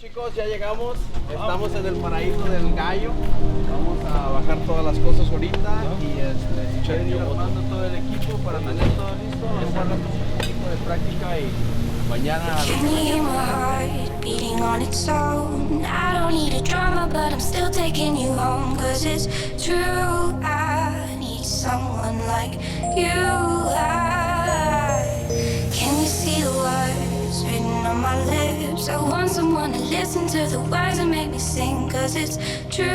Chicos, ya llegamos, estamos en el paraíso del gallo. Vamos a bajar todas las cosas ahorita y si quieren ir armando todo el equipo para tener todo listo, nos guardamos un poquito de práctica y mañana. Can you hear my heart beating on its own? I don't need a drama, but I'm still taking you home. Cause it's true, I need someone like you. Can you see the words written on my lips? I want someone to listen to the words and make me sing. Cause it's true,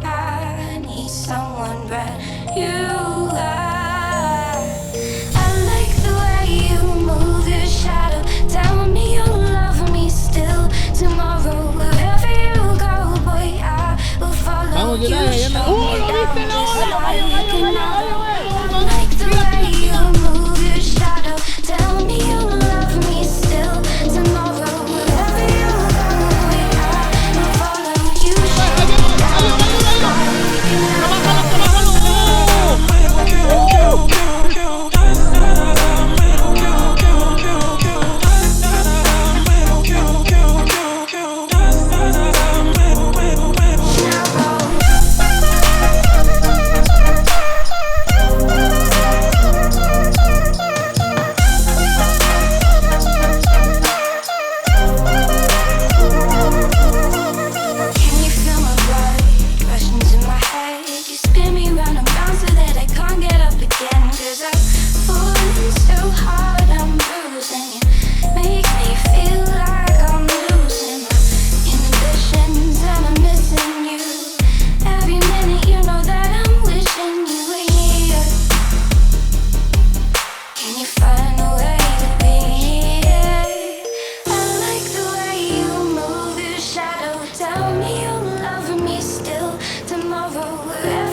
I need someone brand new. I like the way you move your shadow. Tell me you'll love me still tomorrow. Wherever you go, boy, I will follow you. Show me down just like an arrow. I like the way you move your shadow. Tell me you'll love me still tomorrow. Wherever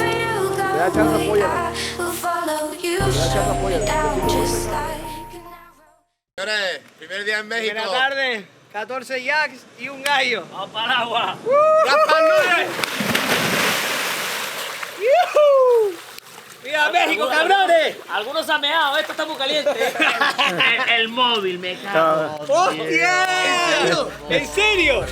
you go, boy, I will follow you. Show me down just like an Señores, primer día en México. Buenas tardes, 14 jacks y un gallo. ¡Vamos para el agua! ¡Viva México, cabrones! Algunos han meado, esto está muy caliente. el móvil, me cago. ¡Hostia! ¿En serio?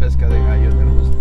pesca de gallo tenemos.